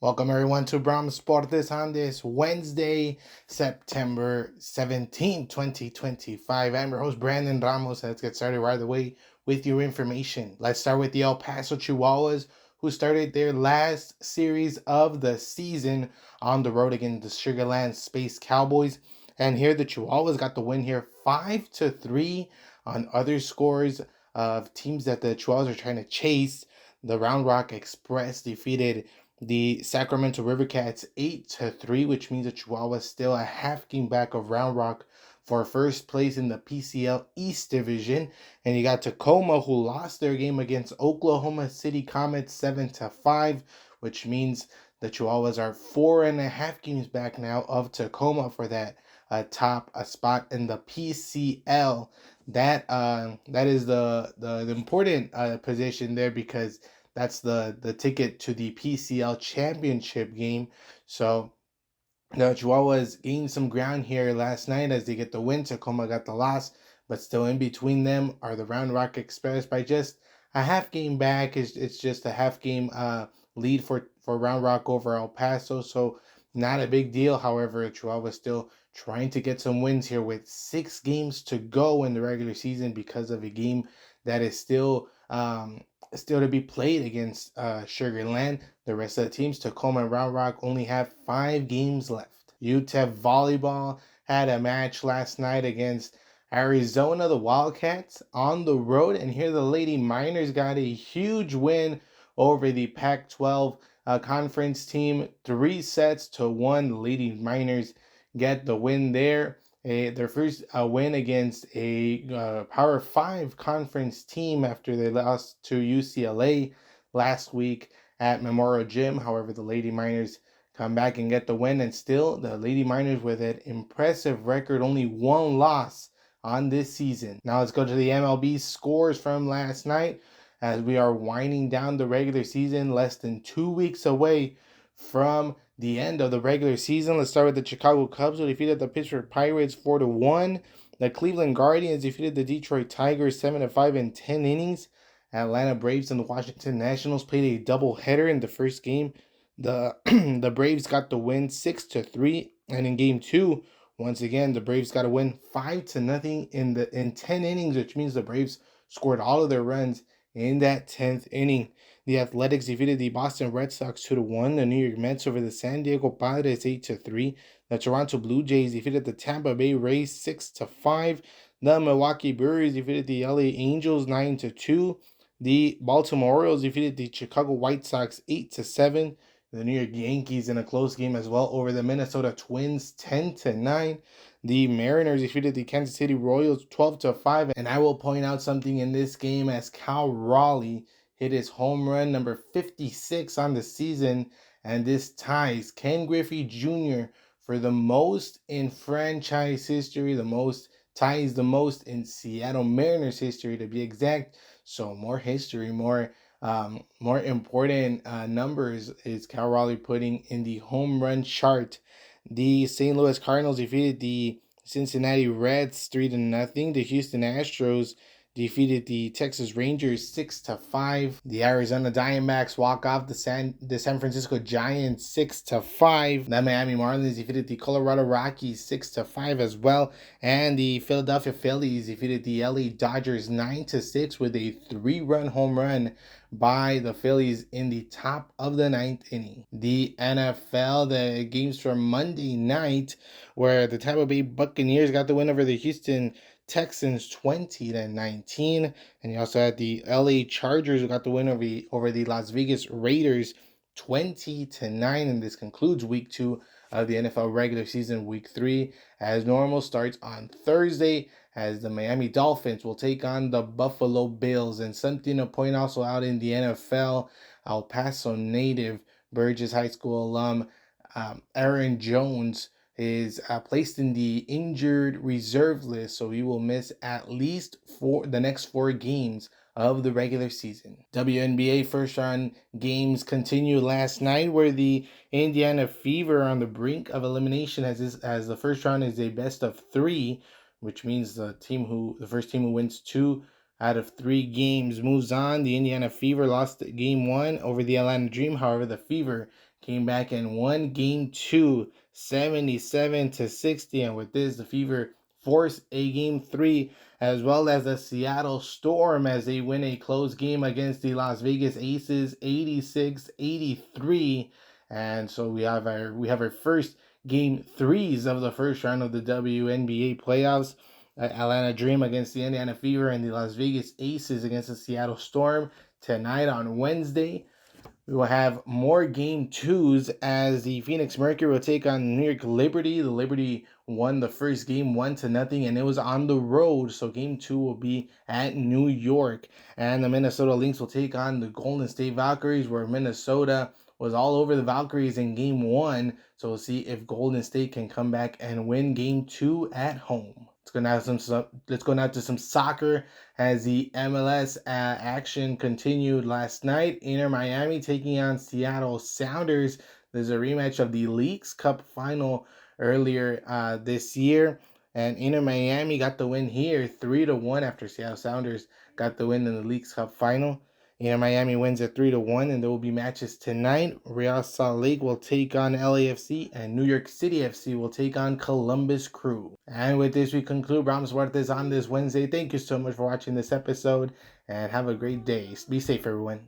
Welcome everyone to Bram Sportes on this Wednesday, September 17, 2025. I'm your host Brandon Ramos. Let's get started right away with your information. Let's start with the El Paso Chihuahuas, who started their last series of the season on the road against the Sugarland Space Cowboys. And here the Chihuahuas got the win here 5-3 on other scores of teams that the Chihuahuas are trying to chase. The Round Rock Express defeated the Sacramento River Cats 8-3, which means that Chihuahua is still a half game back of Round Rock for first place in the PCL East Division. And you got Tacoma, who lost their game against Oklahoma City Comets 7-5, which means the Chihuahuas are 4.5 games back now of Tacoma for that top spot in the PCL. That is the important position there, because that's the ticket to the PCL championship game. So the Chihuahuas gained some ground here last night as they get the win. Tacoma got the loss, but still in between them are the Round Rock Express by just a half game back. It's just a half game lead for Round Rock over El Paso. So not a big deal. However, Chihuahua still trying to get some wins here with 6 games to go in the regular season because of a game that is still to be played against Sugarland. The rest of the teams, Tacoma and Round Rock, only have 5 games left. UTEP volleyball had a match last night against Arizona, the Wildcats, on the road. And here the Lady Miners got a huge win over the Pac-12 conference team, 3-1. The Lady Miners get the win there. Their first win against a Power 5 conference team after they lost to UCLA last week at Memorial Gym. However, the Lady Miners come back and get the win, and still the Lady Miners with an impressive record, only 1 loss on this season. Now let's go to the MLB scores from last night as we are winding down the regular season, less than 2 weeks away from the end of the regular season. Let's start with the Chicago Cubs, who defeated the Pittsburgh Pirates 4-1. The Cleveland Guardians defeated the Detroit Tigers 7-5 in 10 innings. Atlanta Braves and the Washington Nationals played a doubleheader in the first game. The the Braves got the win 6-3, and in game 2, once again the Braves got a win 5-0 in 10 innings, which means the Braves scored all of their runs in that 10th inning. The Athletics defeated the Boston Red Sox 2-1. The New York Mets over the San Diego Padres 8-3. The Toronto Blue Jays defeated the Tampa Bay Rays 6-5. The Milwaukee Brewers defeated the LA Angels 9-2. The Baltimore Orioles defeated the Chicago White Sox 8-7. The New York Yankees in a close game as well over the Minnesota Twins 10-9. The Mariners defeated the Kansas City Royals 12-5. And I will point out something in this game as Cal Raleigh hit his home run number 56 on the season, and this ties Ken Griffey Jr. for the most in franchise history, the most in Seattle Mariners history to be exact. So more history, more important numbers is Cal Raleigh putting in the home run chart. The St. Louis Cardinals defeated the Cincinnati Reds 3-0. The Houston Astros defeated the Texas Rangers 6-5. The Arizona Diamondbacks walk off the San Francisco Giants 6-5. The Miami Marlins defeated the Colorado Rockies 6-5 as well. And the Philadelphia Phillies defeated the LA Dodgers 9-6 with a 3-run home run by the Phillies in the top of the 9th inning. The NFL, the games from Monday night, where the Tampa Bay Buccaneers got the win over the Houston Texans 20-19, and you also had the LA Chargers who got the win over the Las Vegas Raiders 20-9, and this concludes week 2 of the NFL regular season. Week 3, as normal, starts on Thursday as the Miami Dolphins will take on the Buffalo Bills. And something to point also out in the NFL, El Paso native, Burgess High School alum Aaron Jones is placed in the injured reserve list, so he will miss at least the next 4 games of the regular season. WNBA first round games continue last night, where the Indiana Fever are on the brink of elimination as the first round is a best of 3, which means the first team who wins 2 out of 3 games moves on. The Indiana Fever lost game 1 over the Atlanta Dream. However, the Fever came back and won game 2, 77-60. And with this, the Fever force a game 3, as well as the Seattle Storm as they win a close game against the Las Vegas Aces 86-83. And so we have our first game 3s of the first round of the WNBA playoffs. Atlanta Dream against the Indiana Fever and the Las Vegas Aces against the Seattle Storm tonight on Wednesday. We will have more game 2s as the Phoenix Mercury will take on New York Liberty. The Liberty won the first game 1-0, and it was on the road. So game 2 will be at New York. And the Minnesota Lynx will take on the Golden State Valkyries, where Minnesota was all over the Valkyries in game 1. So we'll see if Golden State can come back and win game 2 at home. Let's go now to some soccer as the MLS action continued last night. Inter Miami taking on Seattle Sounders. There's a rematch of the Leagues Cup final earlier this year, and Inter Miami got the win here 3-1 after Seattle Sounders got the win in the Leagues Cup final. Inter Miami wins at 3-1, and there will be matches tonight. Real Salt Lake will take on LAFC, and New York City FC will take on Columbus Crew. And with this, we conclude Bram on this Wednesday. Thank you so much for watching this episode, and have a great day. Be safe, everyone.